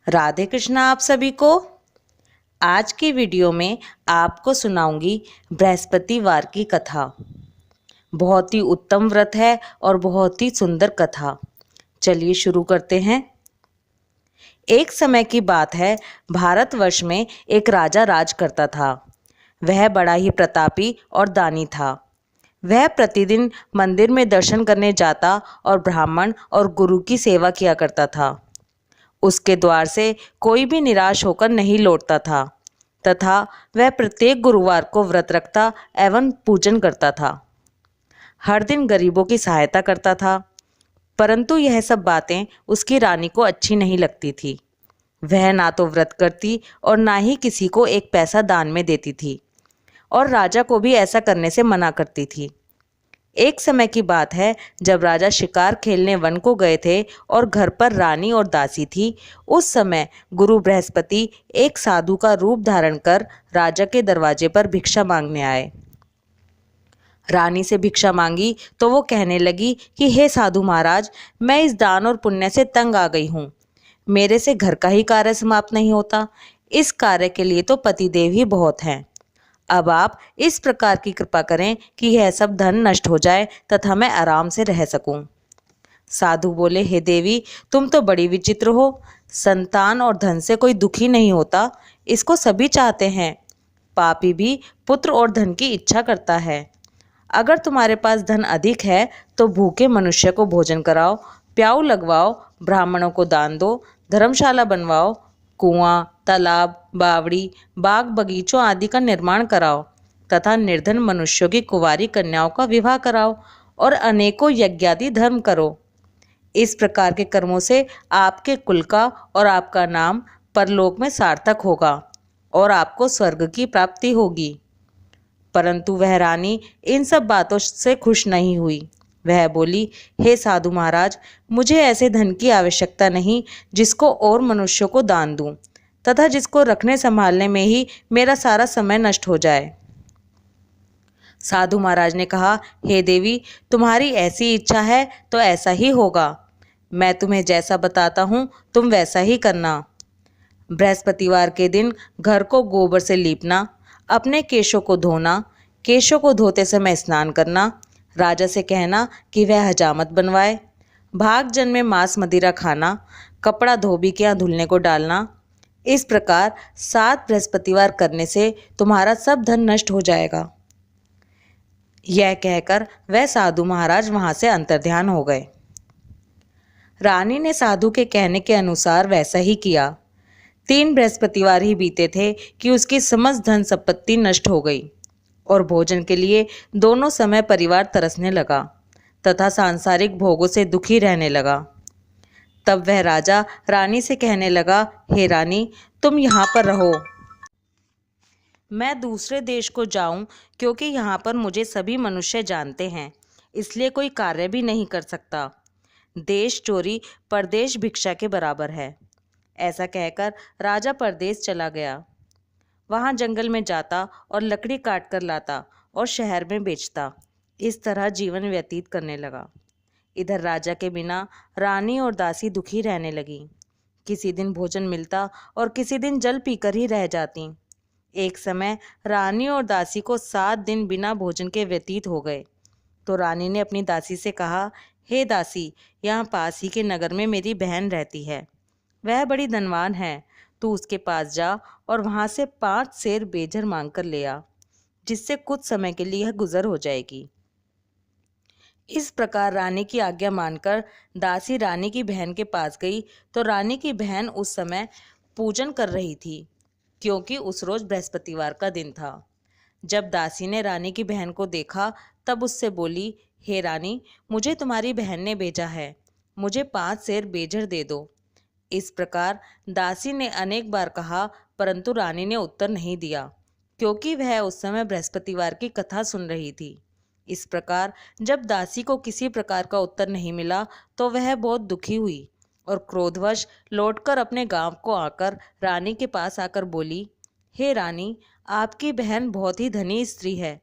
राधे कृष्णा आप सभी को। आज की वीडियो में आपको सुनाऊंगी बृहस्पतिवार की कथा। बहुत ही उत्तम व्रत है और बहुत ही सुंदर कथा। चलिए शुरू करते हैं। एक समय की बात है, भारतवर्ष में एक राजा राज करता था। वह बड़ा ही प्रतापी और दानी था। वह प्रतिदिन मंदिर में दर्शन करने जाता और ब्राह्मण और गुरु की सेवा किया करता था। उसके द्वार से कोई भी निराश होकर नहीं लौटता था तथा वह प्रत्येक गुरुवार को व्रत रखता एवं पूजन करता था। हर दिन गरीबों की सहायता करता था, परंतु यह सब बातें उसकी रानी को अच्छी नहीं लगती थी। वह ना तो व्रत करती और ना ही किसी को एक पैसा दान में देती थी और राजा को भी ऐसा करने से मना करती थी। एक समय की बात है, जब राजा शिकार खेलने वन को गए थे और घर पर रानी और दासी थी। उस समय गुरु बृहस्पति एक साधु का रूप धारण कर राजा के दरवाजे पर भिक्षा मांगने आए। रानी से भिक्षा मांगी तो वो कहने लगी कि हे साधु महाराज, मैं इस दान और पुण्य से तंग आ गई हूँ। मेरे से घर का ही कार्य समाप्त नहीं होता। इस कार्य के लिए तो पतिदेव ही बहुत हैं। अब आप इस प्रकार की कृपा करें कि यह सब धन नष्ट हो जाए तथा मैं आराम से रह सकूं। साधु बोले, हे देवी, तुम तो बड़ी विचित्र हो। संतान और धन से कोई दुखी नहीं होता, इसको सभी चाहते हैं। पापी भी पुत्र और धन की इच्छा करता है। अगर तुम्हारे पास धन अधिक है तो भूखे मनुष्य को भोजन कराओ, प्याऊ लगवाओ, ब्राह्मणों को दान दो, धर्मशाला बनवाओ, कुआं, तालाब, बावड़ी, बाग बगीचों आदि का निर्माण कराओ तथा निर्धन मनुष्यों की कुंवारी कन्याओं का विवाह कराओ और अनेकों यज्ञादि धर्म करो। इस प्रकार के कर्मों से आपके कुल का और आपका नाम परलोक में सार्थक होगा और आपको स्वर्ग की प्राप्ति होगी। परंतु वह रानी इन सब बातों से खुश नहीं हुई। वह बोली, हे साधु महाराज, मुझे ऐसे धन की आवश्यकता नहीं जिसको और मनुष्यों को दान दूं तथा जिसको रखने संभालने में ही मेरा सारा समय नष्ट हो जाए। साधु महाराज ने कहा, हे देवी, तुम्हारी ऐसी इच्छा है तो ऐसा ही होगा। मैं तुम्हें जैसा बताता हूँ तुम वैसा ही करना। बृहस्पतिवार के दिन घर को गोबर से लीपना, अपने केशों को धोना, केशों को धोते समय स्नान करना, राजा से कहना कि वह हजामत बनवाए, भागजन में मांस मदिरा खाना, कपड़ा धोबी के यहाँ धुलने को डालना। इस प्रकार 7 बृहस्पतिवार करने से तुम्हारा सब धन नष्ट हो जाएगा। यह कहकर वह साधु महाराज वहां से अंतर्ध्यान हो गए। रानी ने साधु के कहने के अनुसार वैसा ही किया। 3 बृहस्पतिवार ही बीते थे कि उसकी समस्त धन संपत्ति नष्ट हो गई और भोजन के लिए दोनों समय परिवार तरसने लगा तथा सांसारिक भोगों से दुखी रहने लगा। तब वह राजा रानी से कहने लगा, हे रानी, तुम यहाँ पर रहो, मैं दूसरे देश को जाऊं, क्योंकि यहाँ पर मुझे सभी मनुष्य जानते हैं, इसलिए कोई कार्य भी नहीं कर सकता। देश चोरी परदेश भिक्षा के बराबर है। ऐसा कहकर राजा परदेश चला गया। वहाँ जंगल में जाता और लकड़ी काट कर लाता और शहर में बेचता। इस तरह जीवन व्यतीत करने लगा। इधर राजा के बिना रानी और दासी दुखी रहने लगी। किसी दिन भोजन मिलता और किसी दिन जल पीकर ही रह जाती। एक समय रानी और दासी को 7 दिन बिना भोजन के व्यतीत हो गए। तो रानी ने अपनी दासी से कहा, हे दासी, यहाँ पास ही के नगर में मेरी बहन रहती है। वह बड़ी धनवान है। तू उसके पास जा और वहाँ से 5 सेर बेजर मांग कर ले आ, जिससे कुछ समय के लिए यह गुजर हो जाएगी। इस प्रकार रानी की आज्ञा मानकर दासी रानी की बहन के पास गई तो रानी की बहन उस समय पूजन कर रही थी, क्योंकि उस रोज बृहस्पतिवार का दिन था। जब दासी ने रानी की बहन को देखा तब उससे बोली, हे रानी, मुझे तुम्हारी बहन ने भेजा है, मुझे 5 सेर बेजर दे दो। इस प्रकार दासी ने अनेक बार कहा, परंतु रानी ने उत्तर नहीं दिया, क्योंकि वह उस समय बृहस्पतिवार की कथा सुन रही थी। इस प्रकार जब दासी को किसी प्रकार का उत्तर नहीं मिला तो वह बहुत दुखी हुई और क्रोधवश लौटकर अपने गांव को आकर रानी के पास आकर बोली, हे रानी, आपकी बहन बहुत ही धनी स्त्री है।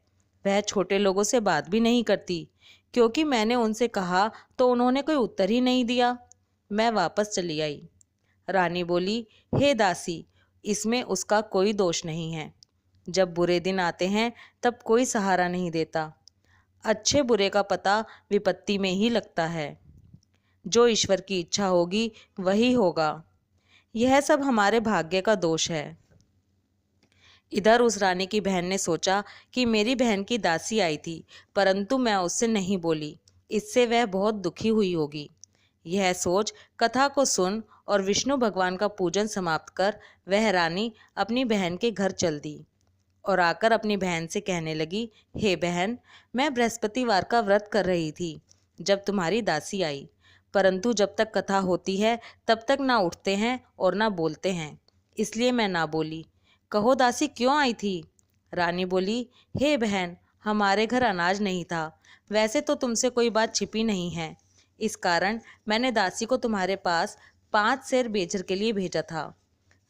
वह छोटे लोगों से बात भी नहीं करती, क्योंकि मैंने उनसे कहा तो उन्होंने कोई उत्तर ही नहीं दिया। मैं वापस चली आई। रानी बोली, हे दासी, इसमें उसका कोई दोष नहीं है। जब बुरे दिन आते हैं तब कोई सहारा नहीं देता। अच्छे बुरे का पता विपत्ति में ही लगता है। जो ईश्वर की इच्छा होगी वही होगा। यह सब हमारे भाग्य का दोष है। इधर उस रानी की बहन ने सोचा कि मेरी बहन की दासी आई थी, परंतु मैं उससे नहीं बोली, इससे वह बहुत दुखी हुई होगी। यह सोच कथा को सुन और विष्णु भगवान का पूजन समाप्त कर वह रानी अपनी बहन के घर चल दी और आकर अपनी बहन से कहने लगी, हे बहन, मैं बृहस्पतिवार का व्रत कर रही थी जब तुम्हारी दासी आई, परंतु जब तक कथा होती है तब तक ना उठते हैं और ना बोलते हैं, इसलिए मैं ना बोली। कहो दासी क्यों आई थी? रानी बोली, हे बहन, हमारे घर अनाज नहीं था। वैसे तो तुमसे कोई बात छिपी नहीं है, इस कारण मैंने दासी को तुम्हारे पास 5 सेर बेचर के लिए भेजा था।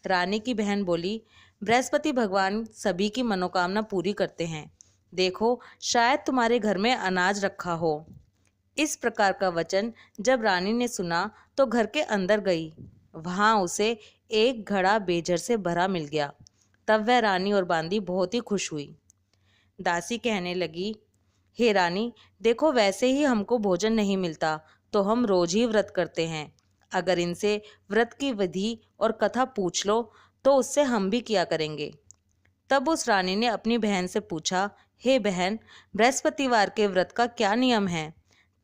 रानी की बहन बोली, बृहस्पति भगवान सभी की मनोकामना पूरी करते हैं। देखो, शायद तुम्हारे घर में अनाज रखा हो। इस प्रकार का वचन जब रानी ने सुना तो घर के अंदर गई। वहाँ उसे एक घड़ा बेजर से भरा मिल गया। तब वह रानी और बांदी बहुत ही खुश हुई। दासी कहने लगी, हे रानी, देखो, वैसे ही हमको भोजन नहीं मिलता तो हम रोज ही व्रत करते हैं। अगर इनसे व्रत की विधि और कथा पूछ लो तो उससे हम भी किया करेंगे। तब उस रानी ने अपनी बहन से पूछा, हे बहन, बृहस्पतिवार के व्रत का क्या नियम है?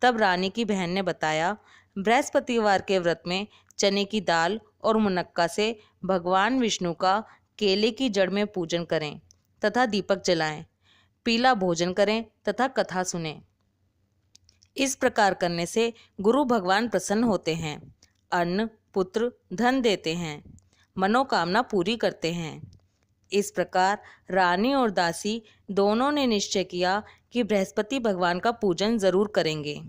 तब रानी की बहन ने बताया, बृहस्पतिवार के व्रत में चने की दाल और मुनक्का से भगवान विष्णु का केले की जड़ में पूजन करें तथा दीपक जलाएं, पीला भोजन करें तथा कथा सुनें। इस प्रकार करने से गुरु भगवान प्रसन्न होते हैं, अन्न, पुत्र, धन देते हैं, मनोकामना पूरी करते हैं। इस प्रकार रानी और दासी दोनों ने निश्चय किया कि बृहस्पति भगवान का पूजन जरूर करेंगे।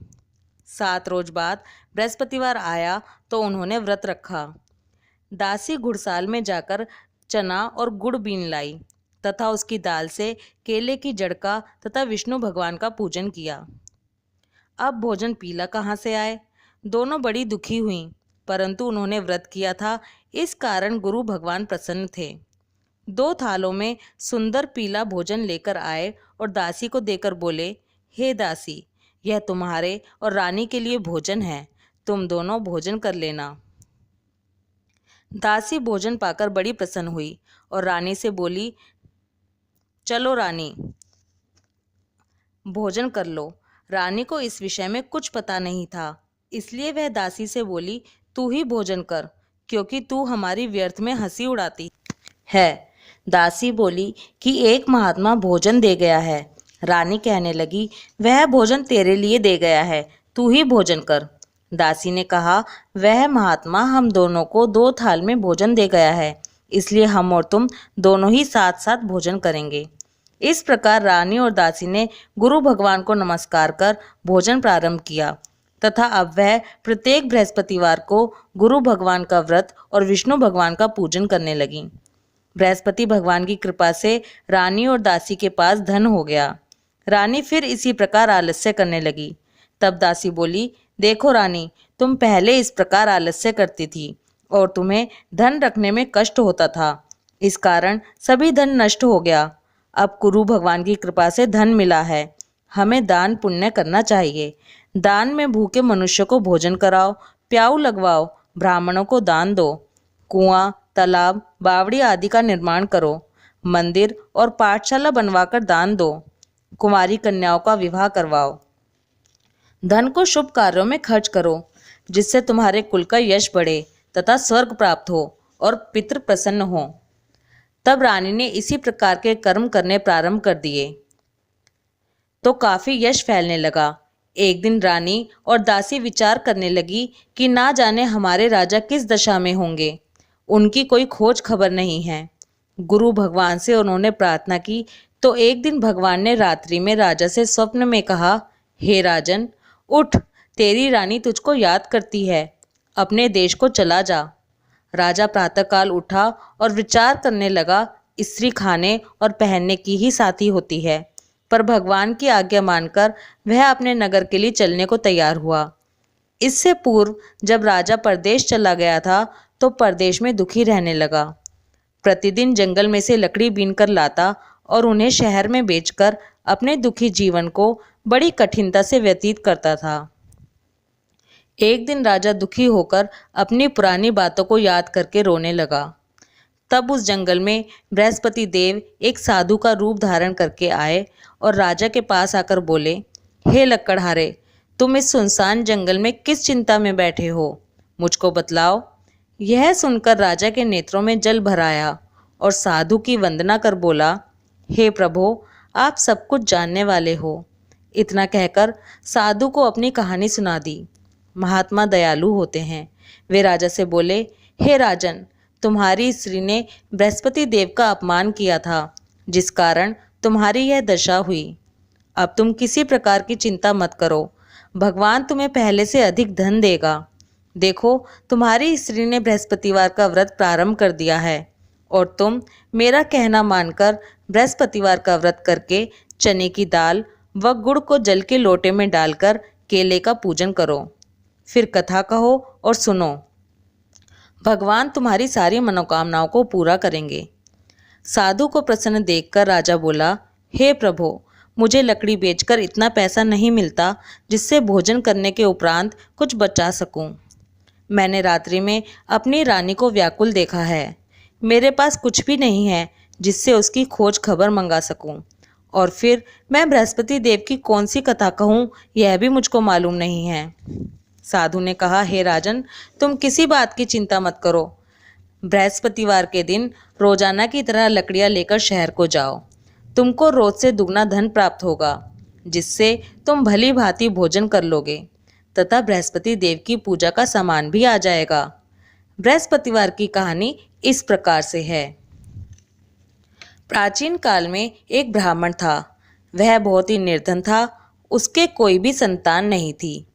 7 रोज बाद बृहस्पतिवार आया तो उन्होंने व्रत रखा। दासी घुड़साल में जाकर चना और गुड़ बीन लाई तथा उसकी दाल से केले की जड़ का तथा विष्णु भगवान का पूजन किया। अब भोजन पीला कहाँ से आए? दोनों बड़ी दुखी हुईं, परंतु उन्होंने व्रत किया था, इस कारण गुरु भगवान प्रसन्न थे। 2 थालों में सुंदर पीला भोजन लेकर आए और दासी को देकर बोले, हे दासी, यह तुम्हारे और रानी के लिए भोजन है, तुम दोनों भोजन कर लेना। दासी भोजन पाकर बड़ी प्रसन्न हुई और रानी से बोली, चलो रानी, भोजन कर लो। रानी को इस विषय में कुछ पता नहीं था, इसलिए वह दासी से बोली, तू ही भोजन कर, क्योंकि तू हमारी व्यर्थ में हंसी उड़ाती है। दासी बोली कि एक महात्मा भोजन दे गया है। रानी कहने लगी, वह भोजन तेरे लिए दे गया है, तू ही भोजन कर। दासी ने कहा, वह महात्मा हम दोनों को 2 थाल में भोजन दे गया है, इसलिए हम और तुम दोनों ही साथ साथ भोजन करेंगे। इस प्रकार रानी और दासी ने गुरु भगवान को नमस्कार कर भोजन प्रारंभ किया तथा अब वह प्रत्येक बृहस्पतिवार को गुरु भगवान का व्रत और विष्णु भगवान का पूजन करने लगी। बृहस्पति भगवान की कृपा से रानी और दासी के पास धन हो गया। रानी फिर इसी प्रकार आलस्य करने लगी। तब दासी बोली, देखो रानी, तुम पहले इस प्रकार आलस्य करती थी और तुम्हें धन रखने में कष्ट होता था, इस कारण सभी धन नष्ट हो गया। अब गुरु भगवान की कृपा से धन मिला है, हमें दान पुण्य करना चाहिए। दान में भूखे मनुष्य को भोजन कराओ, प्याऊ लगवाओ, ब्राह्मणों को दान दो, कुआं, तालाब, बावड़ी आदि का निर्माण करो, मंदिर और पाठशाला बनवाकर दान दो, कुंवारी कन्याओं का विवाह करवाओ। धन को शुभ कार्यों में खर्च करो, जिससे तुम्हारे कुल का यश बढ़े तथा स्वर्ग प्राप्त हो और पितृ प्रसन्न हो। तब रानी ने इसी प्रकार के कर्म करने प्रारंभ कर दिए तो काफी यश फैलने लगा। एक दिन रानी और दासी विचार करने लगी कि ना जाने हमारे राजा किस दशा में होंगे, उनकी कोई खोज खबर नहीं है। गुरु भगवान से उन्होंने प्रार्थना की तो एक दिन भगवान ने रात्रि में राजा से स्वप्न में कहा, हे राजन, उठ, तेरी रानी तुझको याद करती है, अपने देश को चला जा। राजा प्रातःकाल उठा और विचार करने लगा, स्त्री खाने और पहनने की ही साथी होती है, पर भगवान की आज्ञा मानकर वह अपने नगर के लिए चलने को तैयार हुआ। इससे पूर्व जब राजा परदेश चला गया था तो परदेश में दुखी रहने लगा। प्रतिदिन जंगल में से लकड़ी बीनकर लाता और उन्हें शहर में बेचकर अपने दुखी जीवन को बड़ी कठिनता से व्यतीत करता था। एक दिन राजा दुखी होकर अपनी पुरानी बातों को याद करके रोने लगा। तब उस जंगल में बृहस्पति देव एक साधु का रूप धारण करके आए और राजा के पास आकर बोले, हे लकड़हारे, तुम इस सुनसान जंगल में किस चिंता में बैठे हो, मुझको बतलाओ। यह सुनकर राजा के नेत्रों में जल भर आया और साधु की वंदना कर बोला, हे प्रभो, आप सब कुछ जानने वाले हो। इतना कहकर साधु को अपनी कहानी सुना दी। महात्मा दयालु होते हैं। वे राजा से बोले, हे राजन, तुम्हारी स्त्री ने बृहस्पति देव का अपमान किया था, जिस कारण तुम्हारी यह दशा हुई। अब तुम किसी प्रकार की चिंता मत करो, भगवान तुम्हें पहले से अधिक धन देगा। देखो, तुम्हारी स्त्री ने बृहस्पतिवार का व्रत प्रारंभ कर दिया है और तुम मेरा कहना मानकर बृहस्पतिवार का व्रत करके चने की दाल व गुड़ को जल के लोटे में डालकर केले का पूजन करो। फिर कथा कहो और सुनो, भगवान तुम्हारी सारी मनोकामनाओं को पूरा करेंगे। साधु को प्रसन्न देखकर राजा बोला, हे प्रभु, मुझे लकड़ी बेचकर इतना पैसा नहीं मिलता जिससे भोजन करने के उपरांत कुछ बचा सकूं। मैंने रात्रि में अपनी रानी को व्याकुल देखा है। मेरे पास कुछ भी नहीं है जिससे उसकी खोज खबर मंगा सकूं। और फिर मैं बृहस्पति देव की कौन सी कथा कहूं, यह भी मुझको मालूम नहीं है। साधु ने कहा, हे राजन, तुम किसी बात की चिंता मत करो। बृहस्पतिवार के दिन रोजाना की तरह लकड़ियां लेकर शहर को जाओ। तुमको रोज से दुगना धन प्राप्त होगा, जिससे तुम भली भांति भोजन कर लोगे तथा बृहस्पति देव की पूजा का सामान भी आ जाएगा। बृहस्पतिवार की कहानी इस प्रकार से है। प्राचीन काल में एक ब्राह्मण था। वह बहुत ही निर्धन था। उसके कोई भी संतान नहीं थी।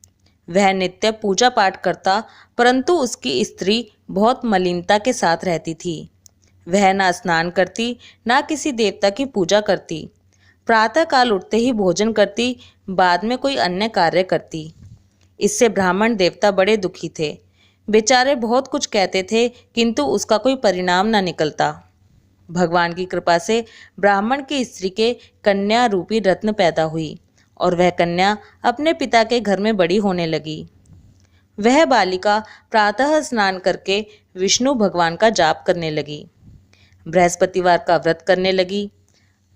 वह नित्य पूजा पाठ करता, परंतु उसकी स्त्री बहुत मलिनता के साथ रहती थी। वह ना स्नान करती, ना किसी देवता की पूजा करती। प्रातःकाल उठते ही भोजन करती, बाद में कोई अन्य कार्य करती। इससे ब्राह्मण देवता बड़े दुखी थे। बेचारे बहुत कुछ कहते थे, किंतु उसका कोई परिणाम न निकलता। भगवान की कृपा से ब्राह्मण की स्त्री के कन्या रूपी रत्न पैदा हुई और वह कन्या अपने पिता के घर में बड़ी होने लगी। वह बालिका प्रातः स्नान करके विष्णु भगवान का जाप करने लगी, बृहस्पतिवार का व्रत करने लगी।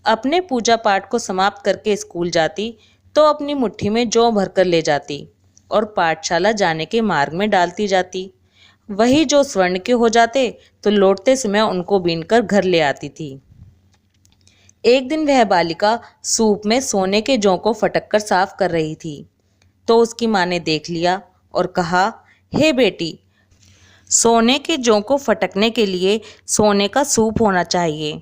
अपने पूजा पाठ को समाप्त करके स्कूल जाती तो अपनी मुट्ठी में जौ भरकर ले जाती और पाठशाला जाने के मार्ग में डालती जाती। वही जो स्वर्ण के हो जाते तो लौटते समय उनको बीनकर घर ले आती थी। एक दिन वह बालिका सूप में सोने के जौ को फटक कर साफ कर रही थी तो उसकी माँ ने देख लिया और कहा, हे बेटी, सोने के जौ को फटकने के लिए सोने का सूप होना चाहिए।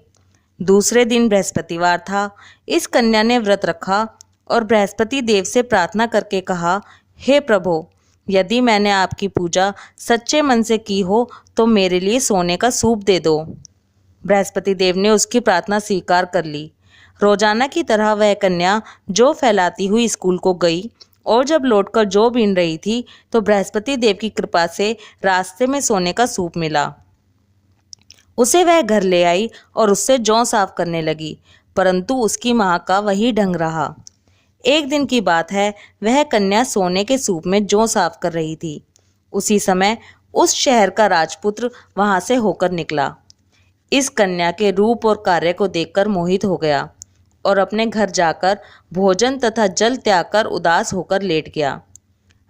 दूसरे दिन बृहस्पतिवार था। इस कन्या ने व्रत रखा और बृहस्पति देव से प्रार्थना करके कहा, हे प्रभु, यदि मैंने आपकी पूजा सच्चे मन से की हो तो मेरे लिए सोने का सूप दे दो। बृहस्पति देव ने उसकी प्रार्थना स्वीकार कर ली। रोजाना की तरह वह कन्या जौ फैलाती हुई स्कूल को गई और जब लौटकर जौ बीन रही थी तो बृहस्पति देव की कृपा से रास्ते में सोने का सूप मिला। उसे वह घर ले आई और उससे जौ साफ करने लगी, परंतु उसकी माँ का वही ढंग रहा। एक दिन की बात है, वह कन्या सोने के सूप में जौ साफ कर रही थी। उसी समय उस शहर का राजपुत्र वहां से होकर निकला। इस कन्या के रूप और कार्य को देखकर मोहित हो गया और अपने घर जाकर भोजन तथा जल त्याग कर उदास होकर लेट गया।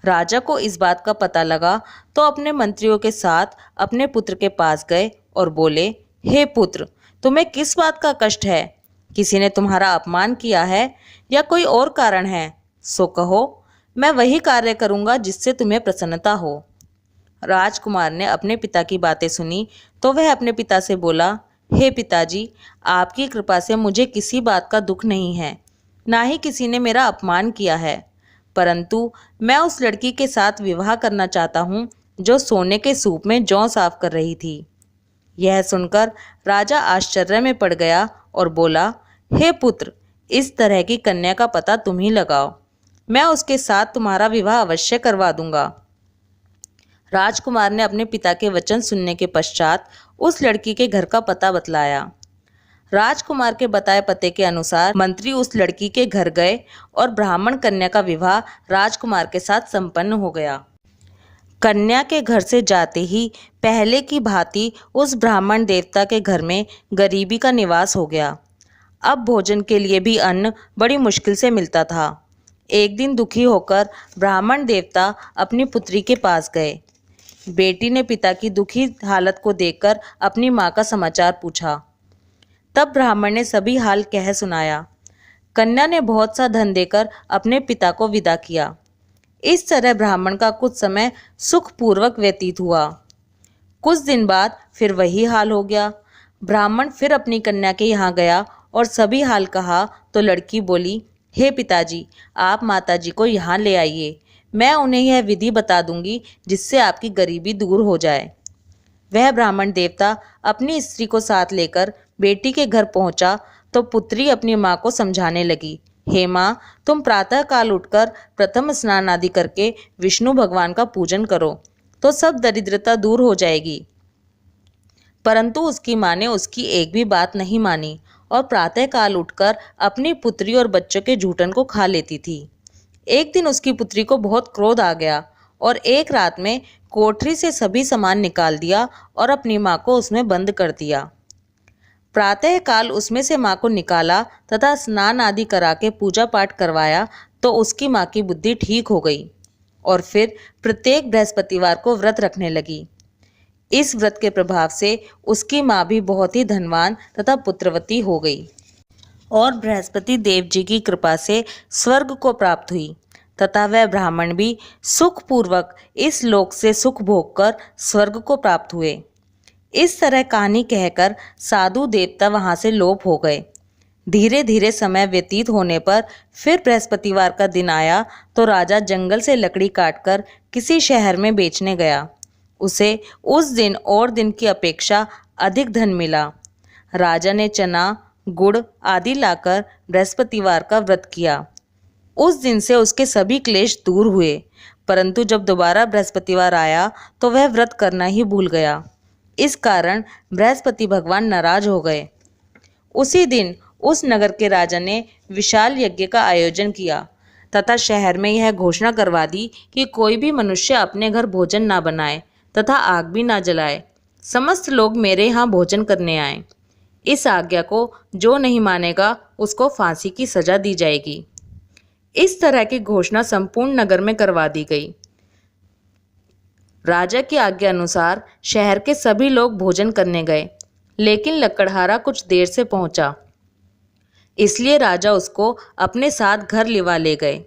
राजा को इस बात का पता लगा तो अपने मंत्रियों के साथ अपने पुत्र के पास गए और बोले, हे पुत्र, तुम्हें किस बात का कष्ट है? किसी ने तुम्हारा अपमान किया है या कोई और कारण है? सो कहो, मैं वही कार्य करूँगा जिससे तुम्हें प्रसन्नता हो। राजकुमार ने अपने पिता की बातें सुनी तो वह अपने पिता से बोला, हे पिताजी, आपकी कृपा से मुझे किसी बात का दुख नहीं है, ना ही किसी ने मेरा अपमान किया है, परंतु मैं उस लड़की के साथ विवाह करना चाहता हूँ जो सोने के सूप में जौ साफ कर रही थी। यह सुनकर राजा आश्चर्य में पड़ गया और बोला, हे पुत्र, इस तरह की कन्या का पता तुम ही लगाओ, मैं उसके साथ तुम्हारा विवाह अवश्य करवा दूंगा। राजकुमार ने अपने पिता के वचन सुनने के पश्चात उस लड़की के घर का पता बतलाया। राजकुमार के बताए पते के अनुसार मंत्री उस लड़की के घर गए और ब्राह्मण कन्या का विवाह राजकुमार के साथ संपन्न हो गया। कन्या के घर से जाते ही पहले की भांति उस ब्राह्मण देवता के घर में गरीबी का निवास हो गया। अब भोजन के लिए भी अन्न बड़ी मुश्किल से मिलता था। एक दिन दुखी होकर ब्राह्मण देवता अपनी पुत्री के पास गए। बेटी ने पिता की दुखी हालत को देखकर अपनी माँ का समाचार पूछा। तब ब्राह्मण ने सभी हाल कह सुनाया। कन्या ने बहुत सा धन देकर अपने पिता को विदा किया। इस तरह ब्राह्मण का कुछ समय सुखपूर्वक व्यतीत हुआ। कुछ दिन बाद फिर वही हाल हो गया। ब्राह्मण फिर अपनी कन्या के यहाँ गया और सभी हाल कहा तो लड़की बोली, हे पिताजी, आप माताजी को यहाँ ले आइए, मैं उन्हें यह विधि बता दूंगी जिससे आपकी गरीबी दूर हो जाए। वह ब्राह्मण देवता अपनी स्त्री को साथ लेकर बेटी के घर पहुंचा तो पुत्री अपनी माँ को समझाने लगी, हे माँ, तुम प्रातः काल उठकर प्रथम स्नान आदि करके विष्णु भगवान का पूजन करो तो सब दरिद्रता दूर हो जाएगी। परंतु उसकी माँ ने उसकी एक भी बात नहीं मानी और प्रातः काल उठकर अपनी पुत्री और बच्चों के जूठन को खा लेती थी। एक दिन उसकी पुत्री को बहुत क्रोध आ गया और एक रात में कोठरी से सभी सामान निकाल दिया और अपनी माँ को उसमें बंद कर दिया। प्रातः काल उसमें से माँ को निकाला तथा स्नान आदि करा के पूजा पाठ करवाया तो उसकी माँ की बुद्धि ठीक हो गई और फिर प्रत्येक बृहस्पतिवार को व्रत रखने लगी। इस व्रत के प्रभाव से उसकी माँ भी बहुत ही धनवान तथा पुत्रवती हो गई और बृहस्पति देव जी की कृपा से स्वर्ग को प्राप्त हुई तथा वह ब्राह्मण भी सुखपूर्वक इस लोक से सुख भोगकर स्वर्ग को प्राप्त हुए। इस तरह कहानी कहकर साधु देवता वहां से लोप हो गए। धीरे धीरे समय व्यतीत होने पर फिर बृहस्पतिवार का दिन आया तो राजा जंगल से लकड़ी काटकर किसी शहर में बेचने गया। उसे उस दिन और दिन की अपेक्षा अधिक धन मिला। राजा ने चना, गुड़ आदि लाकर बृहस्पतिवार का व्रत किया। उस दिन से उसके सभी क्लेश दूर हुए, परंतु जब दोबारा बृहस्पतिवार आया तो वह व्रत करना ही भूल गया। इस कारण बृहस्पति भगवान नाराज हो गए। उसी दिन उस नगर के राजा ने विशाल यज्ञ का आयोजन किया तथा शहर में यह घोषणा करवा दी कि कोई भी मनुष्य अपने घर भोजन ना बनाए तथा आग भी ना जलाए। समस्त लोग मेरे यहाँ भोजन करने आए। इस आज्ञा को जो नहीं मानेगा उसको फांसी की सजा दी जाएगी। इस तरह की घोषणा संपूर्ण नगर में करवा दी गई। राजा की आज्ञा अनुसार शहर के सभी लोग भोजन करने गए, लेकिन लकड़हारा कुछ देर से पहुंचा, इसलिए राजा उसको अपने साथ घर लिवा ले गए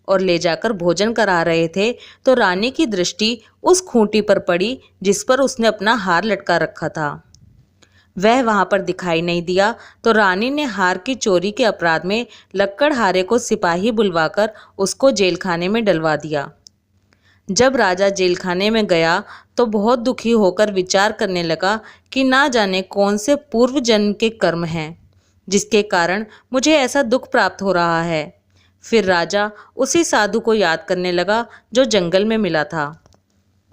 और ले जाकर भोजन करा रहे थे तो रानी की दृष्टि उस खूंटी पर पड़ी जिस पर उसने अपना हार लटका रखा था। वह वहां पर दिखाई नहीं दिया तो रानी ने हार की चोरी के अपराध में लक्कड़हारे को सिपाही बुलवाकर उसको जेलखाने में डलवा दिया। जब राजा जेलखाने में गया तो बहुत दुखी होकर विचार करने लगा कि ना जाने कौन से पूर्व जन्म के कर्म हैं जिसके कारण मुझे ऐसा दुख प्राप्त हो रहा है। फिर राजा उसी साधु को याद करने लगा जो जंगल में मिला था।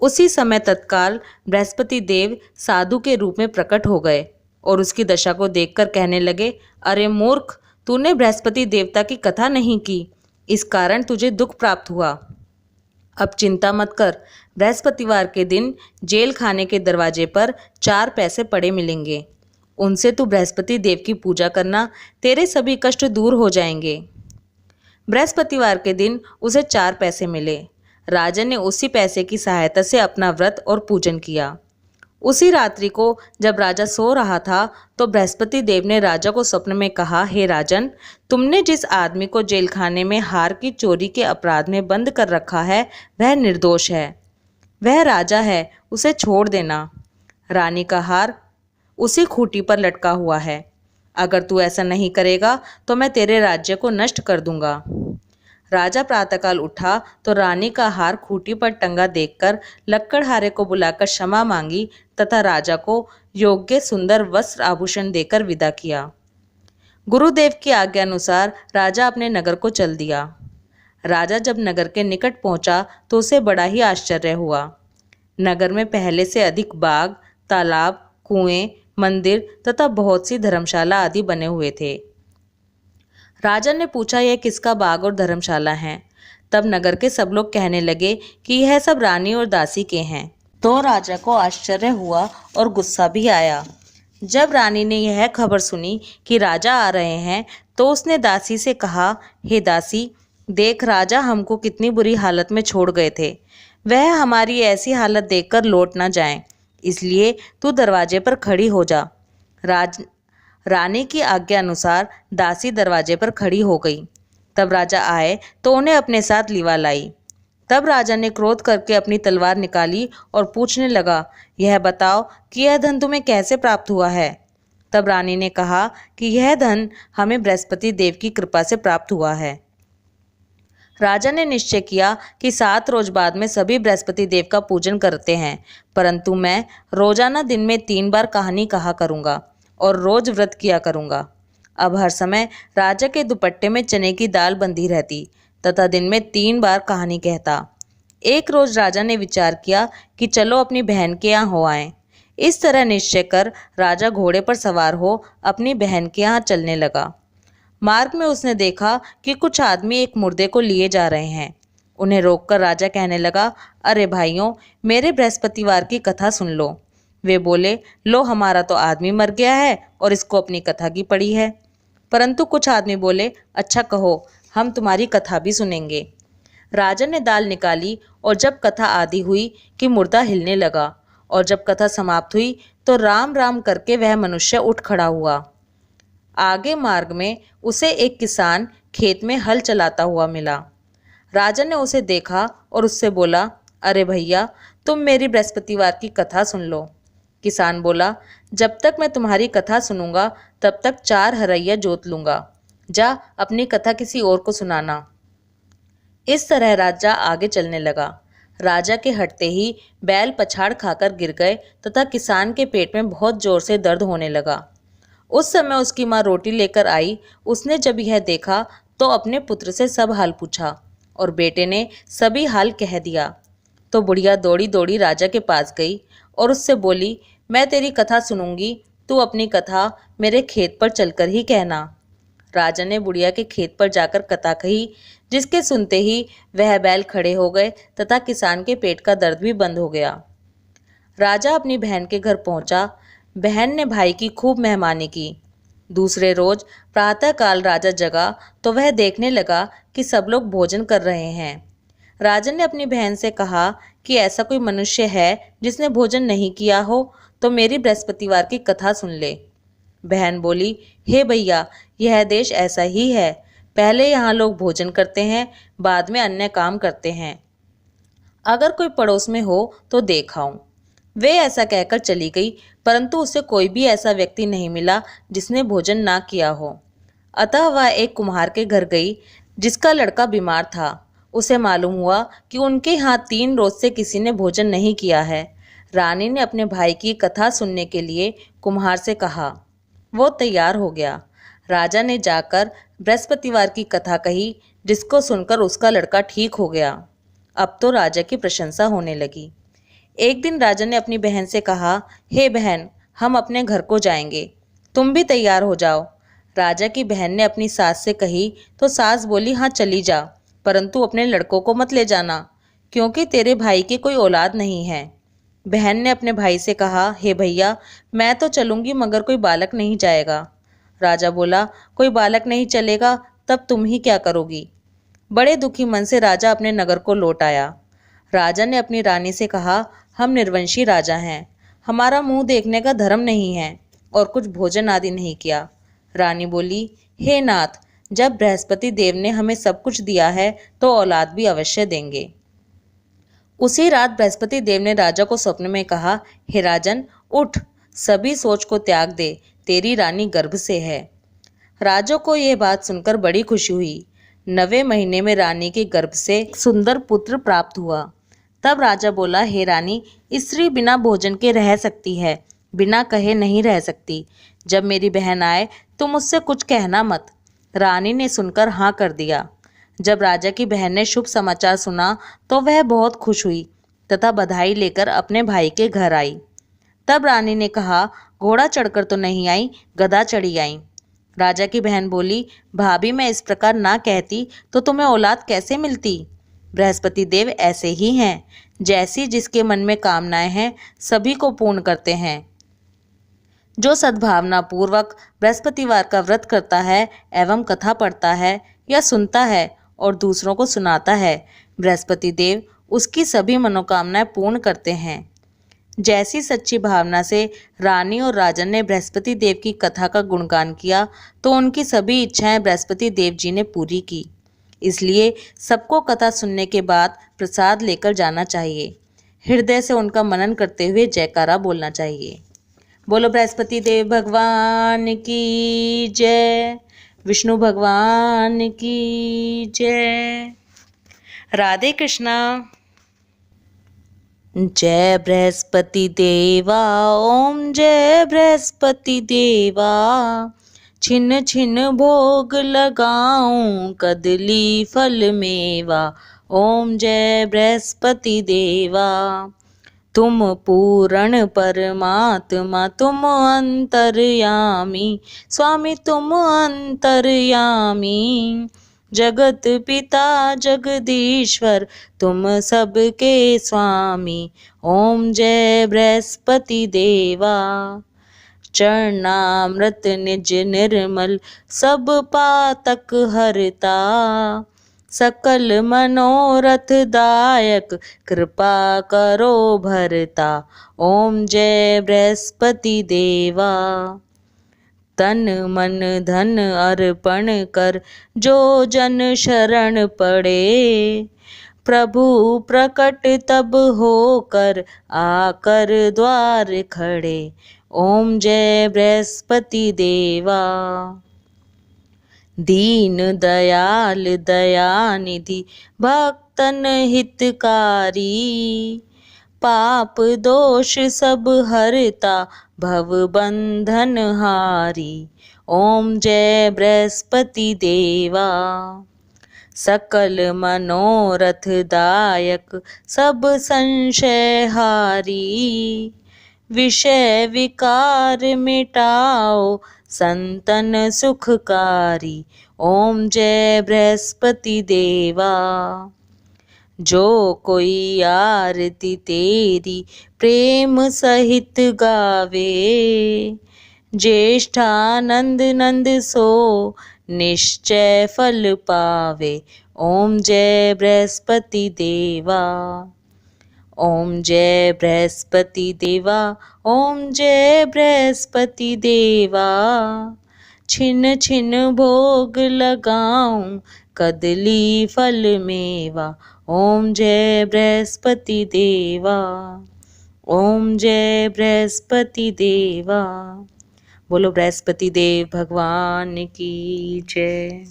उसी समय तत्काल बृहस्पति देव साधु के रूप में प्रकट हो गए और उसकी दशा को देखकर कहने लगे, अरे मूर्ख, तूने बृहस्पति देवता की कथा नहीं की, इस कारण तुझे दुख प्राप्त हुआ। अब चिंता मत कर, बृहस्पतिवार के दिन जेल खाने के दरवाजे पर 4 पैसे पड़े मिलेंगे, उनसे तू बृहस्पति देव की पूजा करना, तेरे सभी कष्ट दूर हो जाएंगे। बृहस्पतिवार के दिन उसे 4 पैसे मिले। राजा ने उसी पैसे की सहायता से अपना व्रत और पूजन किया। उसी रात्रि को जब राजा सो रहा था तो बृहस्पति देव ने राजा को स्वप्न में कहा, हे राजन, तुमने जिस आदमी को जेलखाने में हार की चोरी के अपराध में बंद कर रखा है वह निर्दोष है, वह राजा है, उसे छोड़ देना। रानी का हार उसी खूंटी पर लटका हुआ है, अगर तू ऐसा नहीं करेगा तो मैं तेरे राज्य को नष्ट कर दूंगा। राजा प्रातःकाल उठा तो रानी का हार खूंटी पर टंगा देखकर लक्कड़हारे को बुलाकर क्षमा मांगी तथा राजा को योग्य सुंदर वस्त्र आभूषण देकर विदा किया। गुरुदेव की आज्ञा अनुसार राजा अपने नगर को चल दिया। राजा जब नगर के निकट पहुंचा तो उसे बड़ा ही आश्चर्य हुआ। नगर में पहले से अधिक बाग, तालाब, कुएं, मंदिर तथा बहुत सी धर्मशाला आदि बने हुए थे। राजा ने पूछा, यह किसका बाग और धर्मशाला है? तब नगर के सब लोग कहने लगे कि यह सब रानी और दासी के हैं। तो राजा को आश्चर्य हुआ और गुस्सा भी आया। जब रानी ने यह खबर सुनी कि राजा आ रहे हैं तो उसने दासी से कहा, हे दासी, देख राजा हमको कितनी बुरी हालत में छोड़ गए थे। वह हमारी ऐसी हालत देखकर लौट ना जाएं, इसलिए तू दरवाजे पर खड़ी हो जा। रानी की आज्ञा अनुसार दासी दरवाजे पर खड़ी हो गई। तब राजा आए तो उन्हें अपने साथ लिवा लाई। तब राजा ने क्रोध करके अपनी तलवार निकाली और पूछने लगा, यह बताओ कि यह धन तुम्हें कैसे प्राप्त हुआ है? तब रानी ने कहा कि यह धन हमें बृहस्पति देव की कृपा से प्राप्त हुआ है। राजा ने निश्चय किया कि 7 रोज बाद में सभी बृहस्पति देव का पूजन करते हैं, परंतु मैं रोजाना दिन में 3 बार कहानी कहा करूँगा और रोज व्रत किया करूँगा। अब हर समय राजा के दुपट्टे में चने की दाल बंधी रहती तथा दिन में 3 बार कहानी कहता। एक रोज राजा ने विचार किया कि चलो अपनी बहन के यहाँ हो आएं। इस तरह निश्चय कर राजा घोड़े पर सवार हो अपनी बहन के यहाँ चलने लगा। मार्ग में उसने देखा कि कुछ आदमी एक मुर्दे को लिए जा रहे हैं। उन्हें रोककर राजा कहने लगा, अरे भाइयों, मेरे बृहस्पतिवार की कथा सुन लो। वे बोले, लो हमारा तो आदमी मर गया है और इसको अपनी कथा की पड़ी है। परंतु कुछ आदमी बोले, अच्छा कहो, हम तुम्हारी कथा भी सुनेंगे। राजा ने दाल निकाली और जब कथा आदि हुई कि मुर्दा हिलने लगा और जब कथा समाप्त हुई तो राम राम करके वह मनुष्य उठ खड़ा हुआ। आगे मार्ग में उसे एक किसान खेत में हल चलाता हुआ मिला। राजा ने उसे देखा और उससे बोला, अरे भैया, तुम मेरी बृहस्पतिवार की कथा सुन लो। किसान बोला, जब तक मैं तुम्हारी कथा सुनूंगा तब तक 4 हरैया जोत लूंगा। जा अपनी कथा किसी और को सुनाना। इस तरह राजा आगे चलने लगा। राजा के हटते ही बैल पछाड़ खाकर गिर गए तथा किसान के पेट में बहुत जोर से दर्द होने लगा। उस समय उसकी माँ रोटी लेकर आई। उसने जब यह देखा तो अपने पुत्र से सब हाल पूछा और बेटे ने सभी हाल कह दिया। तो बुढ़िया दौड़ी दौड़ी राजा के पास गई और उससे बोली, मैं तेरी कथा सुनूंगी, तू अपनी कथा मेरे खेत पर चलकर ही कहना। राजा ने बुढ़िया के खेत पर जाकर कथा कही, जिसके सुनते ही वह बैल खड़े हो गए तथा किसान के पेट का दर्द भी बंद हो गया। राजा अपनी बहन के घर पहुंचा। बहन ने भाई की खूब मेहमानी की। दूसरे रोज प्रातःकाल राजा जगा तो वह देखने लगा कि सब लोग भोजन कर रहे हैं। राजा ने अपनी बहन से कहा कि ऐसा कोई मनुष्य है जिसने भोजन नहीं किया हो तो मेरी बृहस्पतिवार की कथा सुन ले। बहन बोली, हे भैया, यह देश ऐसा ही है। पहले यहाँ लोग भोजन करते हैं, बाद में अन्य काम करते हैं। अगर कोई पड़ोस में हो तो देखाऊं। वे ऐसा कहकर चली गई, परंतु उसे कोई भी ऐसा व्यक्ति नहीं मिला जिसने भोजन ना किया हो। अतः वह एक कुम्हार के घर गई जिसका लड़का बीमार था। उसे मालूम हुआ कि उनके यहाँ 3 रोज से किसी ने भोजन नहीं किया है। रानी ने अपने भाई की कथा सुनने के लिए कुम्हार से कहा। वो तैयार हो गया। राजा ने जाकर बृहस्पतिवार की कथा कही, जिसको सुनकर उसका लड़का ठीक हो गया। अब तो राजा की प्रशंसा होने लगी। एक दिन राजा ने अपनी बहन से कहा, हे बहन, हम अपने घर को जाएंगे, तुम भी तैयार हो जाओ। राजा की बहन ने अपनी सास से कही तो सास बोली, हाँ चली जा, परंतु अपने लड़कों को मत ले जाना, क्योंकि तेरे भाई की कोई औलाद नहीं है। बहन ने अपने भाई से कहा, हे भैया, मैं तो चलूंगी मगर कोई बालक नहीं जाएगा। राजा बोला, कोई बालक नहीं चलेगा तब तुम ही क्या करोगी? बड़े दुखी मन से राजा अपने नगर को लौट आया। राजा ने अपनी रानी से कहा, हम निर्वंशी राजा हैं, हमारा मुंह देखने का धर्म नहीं है और कुछ भोजन आदि नहीं किया। रानी बोली, हे नाथ, जब बृहस्पति देव ने हमें सब कुछ दिया है तो औलाद भी अवश्य देंगे। उसी रात बृहस्पति देव ने राजा को स्वप्न में कहा, हे राजन, उठ, सभी सोच को त्याग दे, तेरी रानी गर्भ से है। राजा को यह बात सुनकर बड़ी खुशी हुई। 9वें महीने में रानी के गर्भ से एक सुंदर पुत्र प्राप्त हुआ। तब राजा बोला, हे रानी, स्त्री बिना भोजन के रह सकती है, बिना कहे नहीं रह सकती। जब मेरी बहन आए तुम उससे कुछ कहना मत। रानी ने सुनकर हाँ कर दिया। जब राजा की बहन ने शुभ समाचार सुना तो वह बहुत खुश हुई तथा बधाई लेकर अपने भाई के घर आई। तब रानी ने कहा, घोड़ा चढ़कर तो नहीं आई, गधा चढ़ी आई। राजा की बहन बोली, भाभी मैं इस प्रकार ना कहती तो तुम्हें औलाद कैसे मिलती। बृहस्पति देव ऐसे ही हैं, जैसी जिसके मन में कामनाएं हैं सभी को पूर्ण करते हैं। जो सद्भावना पूर्वक बृहस्पतिवार का व्रत करता है एवं कथा पढ़ता है या सुनता है और दूसरों को सुनाता है, बृहस्पति देव उसकी सभी मनोकामनाएं पूर्ण करते हैं। जैसी सच्ची भावना से रानी और राजन ने बृहस्पति देव की कथा का गुणगान किया तो उनकी सभी इच्छाएं बृहस्पति देव जी ने पूरी की। इसलिए सबको कथा सुनने के बाद प्रसाद लेकर जाना चाहिए। हृदय से उनका मनन करते हुए जयकारा बोलना चाहिए। बोलो बृहस्पति देव भगवान की जय, विष्णु भगवान की जय। राधे कृष्णा। जय बृहस्पति देवा, ओम जय बृहस्पति देवा। छिन छिन भोग लगाऊं कदली फल मेवा, ओम जय बृहस्पति देवा। तुम पूर्ण परमात्मा तुम अंतर्यामी, स्वामी तुम अंतर्यामी। जगत पिता जगदीश्वर तुम सबके स्वामी, ओम जय बृहस्पति देवा। चरणामृत निज निर्मल सब पातक हरता, सकल मनोरथ दायक कृपा करो भरता, ओम जय बृहस्पति देवा। तन मन धन अर्पण कर जो जन शरण पड़े, प्रभु प्रकट तब होकर आकर द्वार खड़े, ओम जय बृहस्पति देवा। दीन दयाल दयानिधि भक्तन हितकारी, पाप दोष सब हरता भव बंधन हारी, ओम जय बृहस्पति देवा। सकल मनोरथ दायक सब संशय हारी, विषय विकार मिटाओ संतन सुखकारी, ओम जय बृहस्पति देवा। जो कोई आरती तेरी प्रेम सहित गावे, ज्येष्ठानंद नंद सो निश्चय फल पावे, ओम जय बृहस्पति देवा। ओम जय बृहस्पति देवा, ओम जय बृहस्पति देवा। छिन छिन भोग लगाऊं कदली फल मेवा, ओम जय बृहस्पति देवा, ओम जय बृहस्पति देवा। बोलो बृहस्पति देव भगवान की जय।